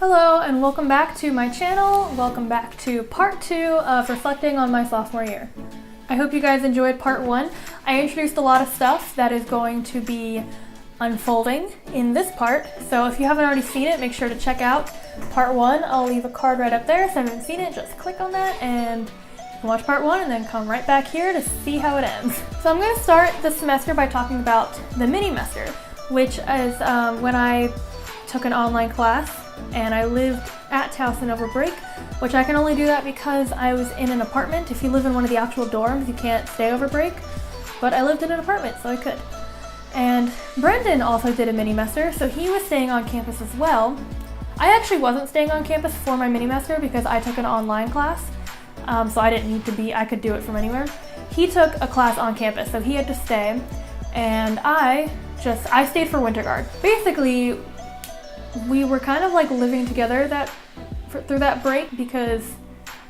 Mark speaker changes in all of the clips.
Speaker 1: Hello and welcome back to my channel. Welcome back to part 2 of reflecting on my sophomore year. I hope you guys enjoyed part 1. I introduced a lot of stuff that is going to be unfolding in this part. So if you haven't already seen it, make sure to check out part 1. I'll leave a card right up there. If you haven't seen it, just click on that and you can watch part 1 and then come right back here to see how it ends. So I'm going to start this semester by talking about the mini-mester, which is when I took an online class and I lived at Towson over break, which I can only do that because I was in an apartment. If you live in one of the actual dorms, you can't stay over break, but I lived in an apartment, so I could. And Brendan also did a mini-mester, so he was staying on campus as well. I actually wasn't staying on campus for my mini-mester because I took an online class, so I didn't need to be, I could do it from anywhere. He took a class on campus, so he had to stay, and I stayed for winter guard. Basically, we were kind of like living together through that break because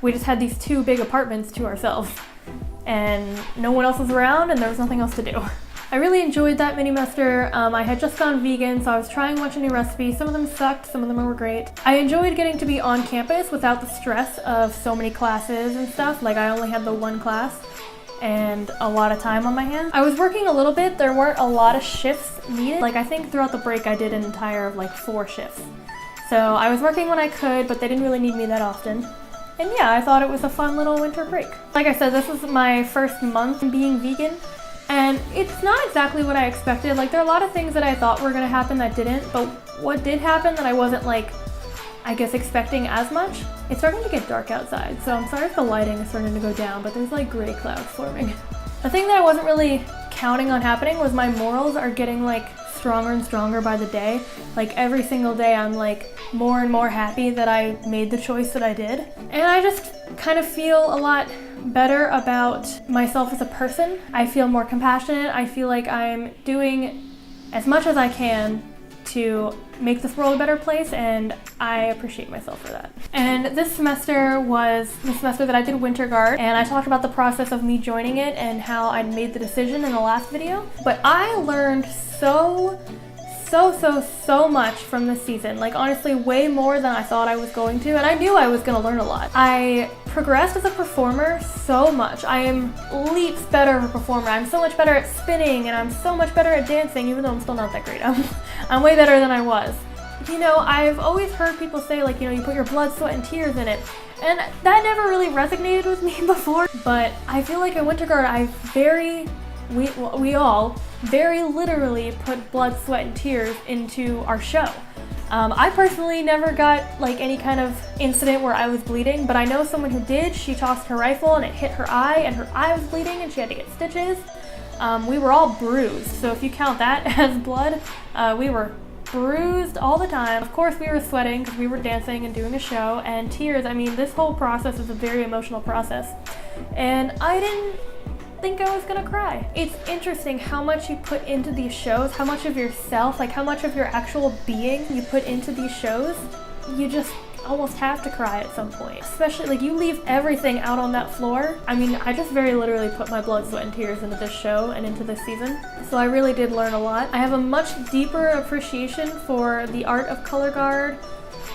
Speaker 1: we just had these 2 big apartments to ourselves and no one else was around and there was nothing else to do. I really enjoyed that mini-mester. I had just gone vegan, so I was trying a bunch of new recipes. Some of them sucked, some of them were great. I enjoyed getting to be on campus without the stress of so many classes and stuff. Like, I only had the 1 class and a lot of time on my hands. I was working a little bit. There weren't a lot of shifts needed. Like, I think throughout the break I did an entire of like 4 shifts. So I was working when I could, but they didn't really need me that often. And yeah, I thought it was a fun little winter break. Like I said, this is my first month being vegan, and it's not exactly what I expected. Like, there are a lot of things that I thought were gonna happen that didn't, but what did happen that I wasn't like, I guess, expecting as much. It's starting to get dark outside, so I'm sorry if the lighting is starting to go down, but there's like gray clouds forming. The thing that I wasn't really counting on happening was my morals are getting like stronger and stronger by the day. Like, every single day I'm like more and more happy that I made the choice that I did. And I just kind of feel a lot better about myself as a person. I feel more compassionate. I feel like I'm doing as much as I can to make this world a better place, and I appreciate myself for that. And this semester was the semester that I did winter guard, and I talked about the process of me joining it and how I made the decision in the last video. But I learned so much from this season. Like, honestly, way more than I thought I was going to, and I knew I was going to learn a lot. I progressed as a performer so much. I am leaps better of a performer. I'm so much better at spinning, and I'm so much better at dancing, even though I'm still not that great. I'm way better than I was. You know, I've always heard people say, like, you know, you put your blood, sweat, and tears in it, and that never really resonated with me before. But I feel like in winter guard, we all very literally put blood, sweat, and tears into our show. I personally never got like any kind of incident where I was bleeding, but I know someone who did. She tossed her rifle and it hit her eye, and her eye was bleeding and she had to get stitches. We were all bruised, so if you count that as blood, we were bruised all the time. Of course, we were sweating because we were dancing and doing a show, and tears. I mean, this whole process is a very emotional process, and I didn't think I was gonna cry. It's interesting how much you put into these shows, how much of yourself, like how much of your actual being you put into these shows. You just almost have to cry at some point. Especially, like, you leave everything out on that floor. I mean, I just very literally put my blood, sweat, and tears into this show and into this season. So I really did learn a lot. I have a much deeper appreciation for the art of color guard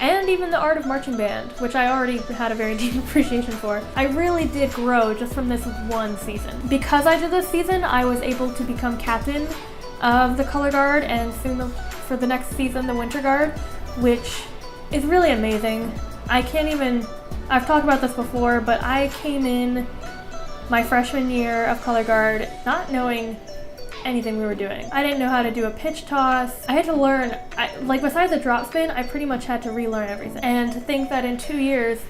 Speaker 1: and even the art of marching band, which I already had a very deep appreciation for. I really did grow just from this 1 season. Because I did this season, I was able to become captain of the color guard, and soon for the next season, the winter guard, which is really amazing. I've talked about this before, but I came in my freshman year of color guard not knowing anything we were doing. I didn't know how to do a pitch toss. I had to learn, like, besides the drop spin, I pretty much had to relearn everything. And to think that in 2 years,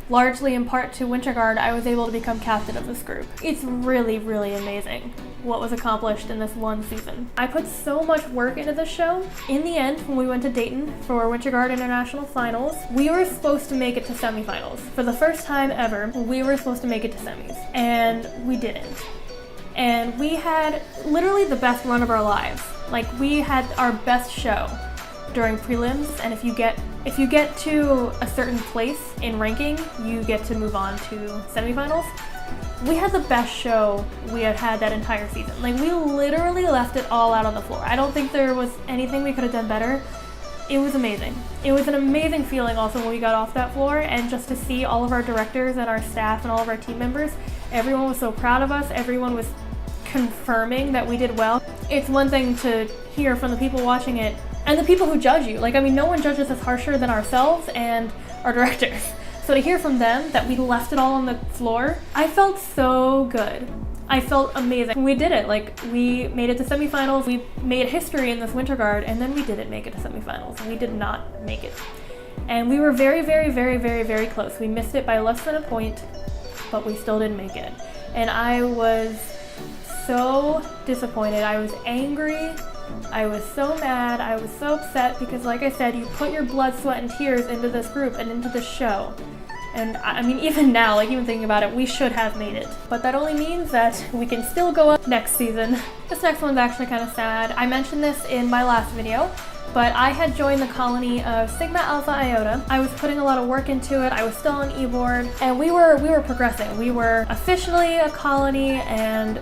Speaker 1: largely in part to winter guard, I was able to become captain of this group. It's really, really amazing what was accomplished in this 1 season. I put so much work into this show. In the end, when we went to Dayton for Winter Guard International Finals, we were supposed to make it to semifinals. For the first time ever, we were supposed to make it to semis, and we didn't. And we had literally the best run of our lives. Like, we had our best show during prelims, and if you get to a certain place in ranking, you get to move on to semifinals. We had the best show we had that entire season. Like, we literally left it all out on the floor. I don't think there was anything we could have done better. it was amazing. It was an amazing feeling also when we got off that floor, and just to see all of our directors and our staff and all of our team members. Everyone was so proud of us. Everyone was confirming that we did well. It's one thing to hear from the people watching it and the people who judge you. Like, I mean, no one judges us harsher than ourselves and our directors. So to hear from them that we left it all on the floor, I felt so good. I felt amazing. We did it. Like, we made it to semifinals. We made history in this winter guard, and then we didn't make it to semifinals. We did not make it. And we were very, very, very, very, very close. We missed it by less than a point, but we still didn't make it. And I was so disappointed. I was angry. I was so mad. I was so upset because, like I said, you put your blood, sweat, and tears into this group and into this show. And I mean, even now, like, even thinking about it, we should have made it. But that only means that we can still go up next season. This next one's actually kind of sad. I mentioned this in my last video, but I had joined the colony of Sigma Alpha Iota. I was putting a lot of work into it. I was still on e-board, and we were progressing. We were officially a colony, and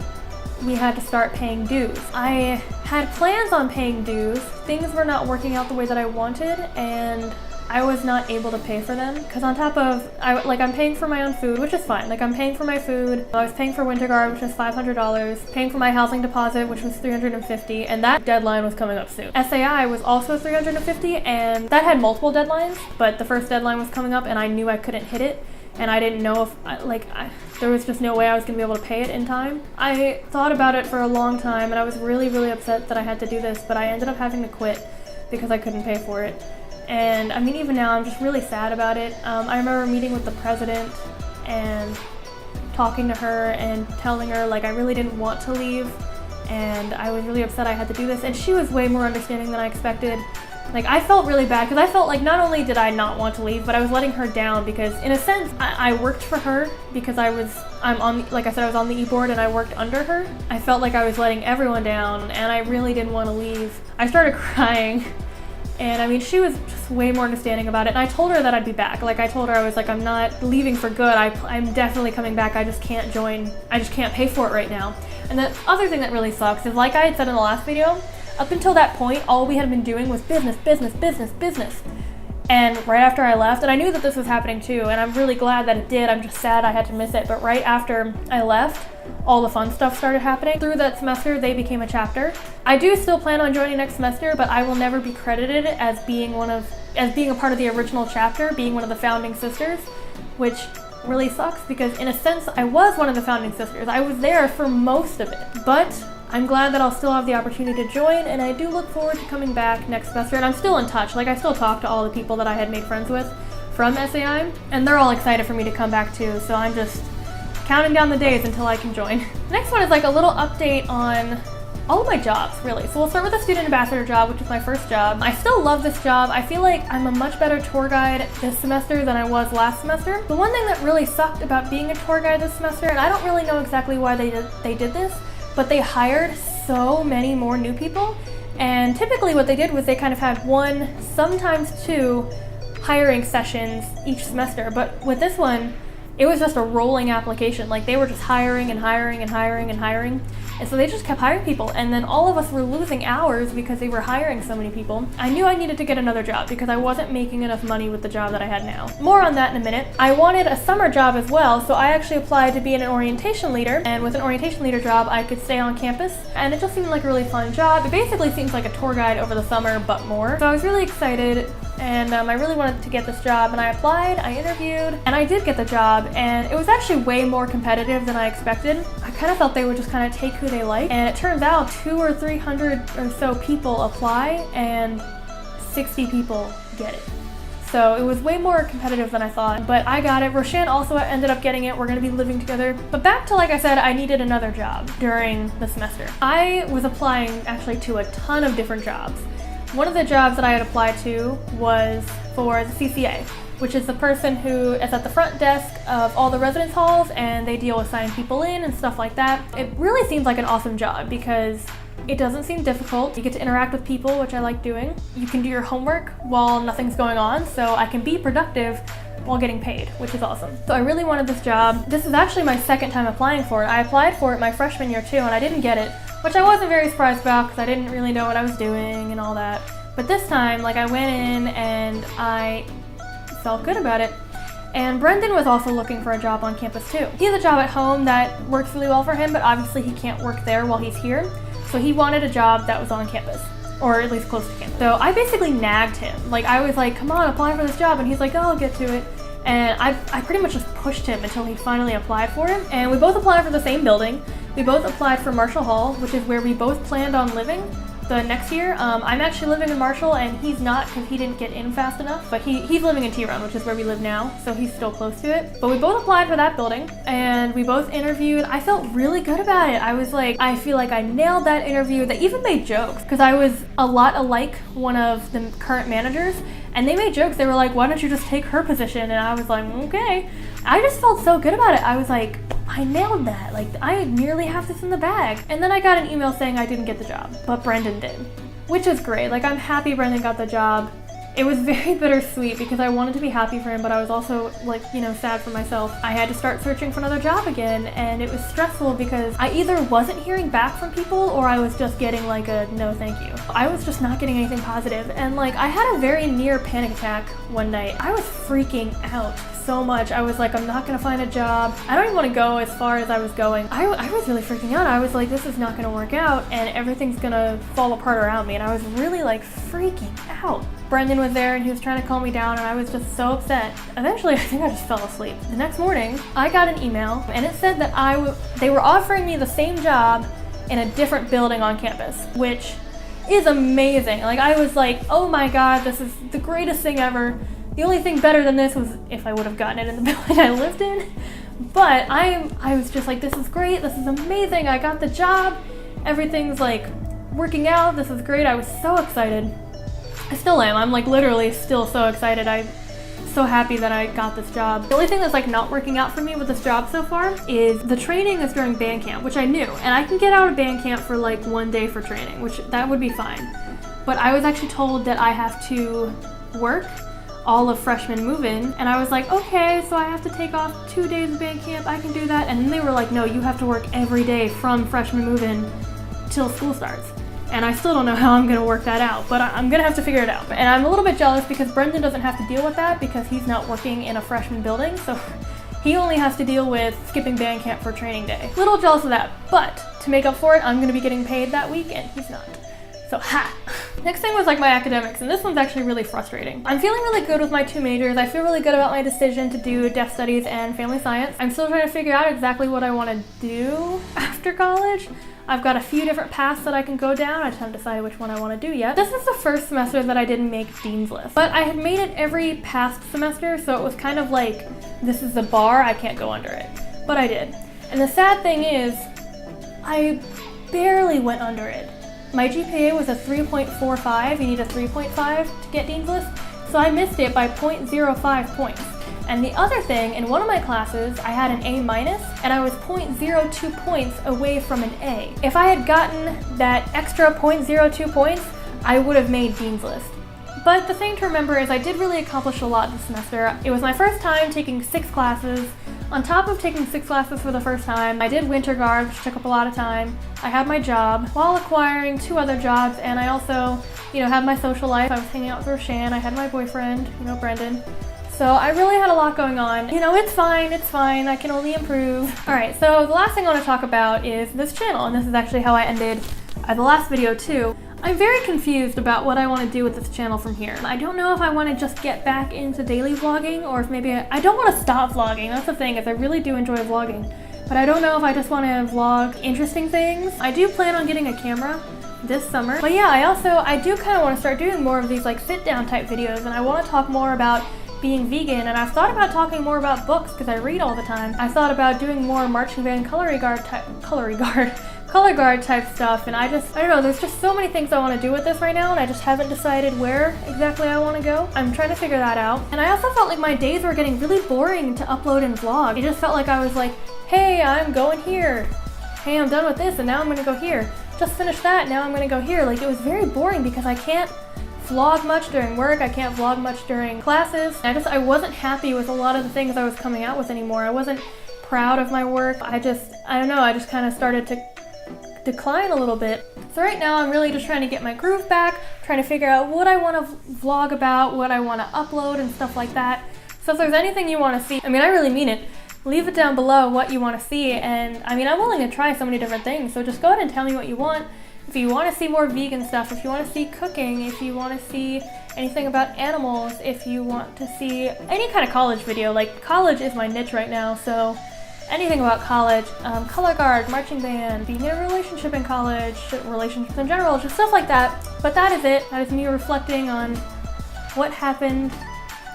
Speaker 1: we had to start paying dues. I had plans on paying dues. Things were not working out the way that I wanted, and I was not able to pay for them because on top of, I'm paying for my own food, which is fine. Like, I'm paying for my food. I was paying for winter guard, which was $500, paying for my housing deposit, which was $350, and that deadline was coming up soon. SAI was also $350, and that had multiple deadlines, but the first deadline was coming up and I knew I couldn't hit it, and I didn't know if, there was just no way I was gonna be able to pay it in time. I thought about it for a long time, and I was really, really upset that I had to do this, but I ended up having to quit because I couldn't pay for it. And I mean, even now, I'm just really sad about it. I remember meeting with the president and talking to her and telling her, like, I really didn't want to leave, and I was really upset I had to do this, and she was way more understanding than I expected. Like, I felt really bad because I felt like not only did I not want to leave, but I was letting her down because, in a sense, I worked for her because like I said, I was on the e-board and I worked under her. I felt like I was letting everyone down, and I really didn't want to leave. I started crying. And I mean, she was just way more understanding about it. And I told her that I'd be back. Like, I told her, I was like, I'm not leaving for good. I'm definitely coming back. I just can't join. I just can't pay for it right now. And the other thing that really sucks is, like I had said in the last video, up until that point, all we had been doing was business, business, business, business. And right after I left, and I knew that this was happening too, and I'm really glad that it did. I'm just sad I had to miss it. But right after I left, all the fun stuff started happening. Through that semester, they became a chapter. I do still plan on joining next semester, but I will never be credited as being a part of the original chapter, being one of the founding sisters, which really sucks because, in a sense, I was one of the founding sisters. I was there for most of it, but I'm glad that I'll still have the opportunity to join, and I do look forward to coming back next semester. And I'm still in touch. Like, I still talk to all the people that I had made friends with from SAI, and they're all excited for me to come back too. So I'm just counting down the days until I can join. Next one is like a little update on all of my jobs, really. So we'll start with the student ambassador job, which is my first job. I still love this job. I feel like I'm a much better tour guide this semester than I was last semester. The one thing that really sucked about being a tour guide this semester, and I don't really know exactly why they did this, but they hired so many more new people. And typically what they did was they kind of had one, sometimes two hiring sessions each semester. But with this one, it was just a rolling application. Like, they were just hiring and hiring and hiring and hiring. And so they just kept hiring people. And then all of us were losing hours because they were hiring so many people. I knew I needed to get another job because I wasn't making enough money with the job that I had now. More on that in a minute. I wanted a summer job as well, so I actually applied to be an orientation leader. And with an orientation leader job, I could stay on campus. And it just seemed like a really fun job. It basically seems like a tour guide over the summer, but more. So I was really excited. And I really wanted to get this job, and I applied, I interviewed, and I did get the job, and it was actually way more competitive than I expected. I kind of felt they would just kind of take who they like, and it turns out 200 or 300 or so people apply, and 60 people get it. So it was way more competitive than I thought, but I got it. Roshan also ended up getting it. We're gonna be living together. But back to, like I said, I needed another job during the semester. I was applying actually to a ton of different jobs. One of the jobs that I had applied to was for the CCA, which is the person who is at the front desk of all the residence halls, and they deal with signing people in and stuff like that. It really seems like an awesome job because it doesn't seem difficult. You get to interact with people, which I like doing. You can do your homework while nothing's going on, so I can be productive while getting paid, which is awesome. So I really wanted this job. This is actually my second time applying for it. I applied for it my freshman year too, and I didn't get it, which I wasn't very surprised about because I didn't really know what I was doing and all that. But this time, like, I went in and I felt good about it. And Brendan was also looking for a job on campus too. He has a job at home that works really well for him, but obviously he can't work there while he's here. So he wanted a job that was on campus, or at least close to campus. So I basically nagged him. Like, I was like, come on, apply for this job. And he's like, oh, I'll get to it. And I pretty much just pushed him until he finally applied for it. And we both applied for the same building. We both applied for Marshall Hall, which is where we both planned on living the next year. I'm actually living in Marshall and he's not, because he didn't get in fast enough, but he's living in T-Run, which is where we live now, so he's still close to it. But we both applied for that building and we both interviewed. I felt really good about it. I was like, I feel like I nailed that interview. They even made jokes because I was a lot alike one of the current managers, and they made jokes. They were like, why don't you just take her position? And I was like, okay. I just felt so good about it. I was like, I nailed that. Like, I nearly have this in the bag. And then I got an email saying I didn't get the job, but Brendan did, which is great. Like, I'm happy Brendan got the job. It was very bittersweet because I wanted to be happy for him, but I was also, like, you know, sad for myself. I had to start searching for another job again, and it was stressful because I either wasn't hearing back from people or I was just getting like a no thank you. I was just not getting anything positive, and like, I had a very near panic attack one night. I was freaking out so much. I was like, I'm not gonna find a job. I don't even want to go as far as I was going. I was really freaking out. I was like, this is not gonna work out and everything's gonna fall apart around me, and I was really like freaking out. Brendan was there and he was trying to calm me down, and I was just so upset. Eventually, I think I just fell asleep. The next morning, I got an email and it said that they were offering me the same job in a different building on campus, which is amazing. Like, I was like, oh my God, this is the greatest thing ever. The only thing better than this was if I would have gotten it in the building I lived in. But I was just like, this is great, this is amazing, I got the job, everything's like working out, this is great. I was so excited. I still am. I'm like literally still so excited. I'm so happy that I got this job. The only thing that's like not working out for me with this job so far is the training is during band camp, which I knew, and I can get out of band camp for like 1 day for training, which that would be fine. But I was actually told that I have to work all of freshman move-in, and I was like, okay, so I have to take off 2 days of band camp, I can do that. And then they were like, no, you have to work every day from freshman move-in till school starts. And I still don't know how I'm gonna work that out, but I'm gonna have to figure it out. And I'm a little bit jealous because Brendan doesn't have to deal with that because he's not working in a freshman building, so he only has to deal with skipping band camp for training day. Little jealous of that, but to make up for it, I'm gonna be getting paid that week and he's not. So, ha! Next thing was like my academics, and this one's actually really frustrating. I'm feeling really good with my 2 majors. I feel really good about my decision to do deaf studies and family science. I'm still trying to figure out exactly what I want to do after college. I've got a few different paths that I can go down. I just haven't decided which one I want to do yet. This is the first semester that I didn't make Dean's List, but I had made it every past semester, so it was kind of like, this is the bar, I can't go under it. But I did. And the sad thing is, I barely went under it. My GPA was a 3.45, you need a 3.5 to get Dean's List, so I missed it by 0.05 points. And the other thing, in one of my classes, I had an A minus, and I was 0.02 points away from an A. If I had gotten that extra 0.02 points, I would have made Dean's List. But the thing to remember is I did really accomplish a lot this semester. It was my first time taking 6 classes. On top of taking 6 classes for the first time, I did winter guard, which took up a lot of time. I had my job while acquiring 2 other jobs, and I also, had my social life. I was hanging out with Roshan, I had my boyfriend, Brendan. So I really had a lot going on. It's fine, I can only improve. All right, so the last thing I want to talk about is this channel, and this is actually how I ended the last video too. I'm very confused about what I want to do with this channel from here. I don't know if I want to just get back into daily vlogging, or if maybe I don't want to stop vlogging. That's the thing, is I really do enjoy vlogging. But I don't know if I just want to vlog interesting things. I do plan on getting a camera this summer. But yeah, I do kind of want to start doing more of these like sit down type videos, and I want to talk more about being vegan, and I've thought about talking more about books because I read all the time. I thought about doing more marching band color guard type stuff, and I don't know, there's just so many things I want to do with this right now, and I just haven't decided where exactly I want to go. I'm trying to figure that out. And I also felt like my days were getting really boring to upload and vlog. It just felt like I was like, hey, I'm going here. Hey, I'm done with this, and now I'm gonna go here. Just finished that, now I'm gonna go here. Like, it was very boring because I can't vlog much during work, I can't vlog much during classes. I wasn't happy with a lot of the things I was coming out with anymore. I wasn't proud of my work. I don't know, I just kind of started to decline a little bit. So right now I'm really just trying to get my groove back, trying to figure out what I want to vlog about, what I want to upload and stuff like that. So if there's anything you want to see, I mean, I really mean it, leave it down below what you want to see. And I mean, I'm willing to try so many different things, so just go ahead and tell me what you want. If you want to see more vegan stuff, if you want to see cooking, if you want to see anything about animals, if you want to see any kind of college video, like college is my niche right now, so anything about college, color guard, marching band, being in a relationship in college, relationships in general, just stuff like that. But that is it. That is me reflecting on what happened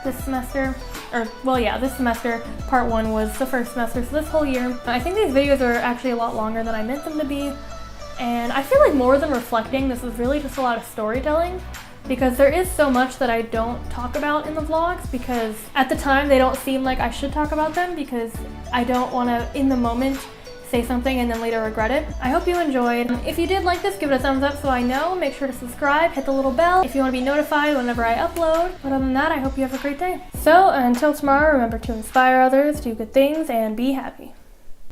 Speaker 1: this semester. Or, well, yeah, this semester. Part 1 was the first semester, so this whole year. I think these videos are actually a lot longer than I meant them to be. And I feel like more than reflecting, this is really just a lot of storytelling, because there is so much that I don't talk about in the vlogs, because at the time they don't seem like I should talk about them, because I don't want to, in the moment, say something and then later regret it. I hope you enjoyed. If you did like this, give it a thumbs up so I know. Make sure to subscribe, hit the little bell if you want to be notified whenever I upload. But other than that, I hope you have a great day. So until tomorrow, remember to inspire others, do good things, and be happy.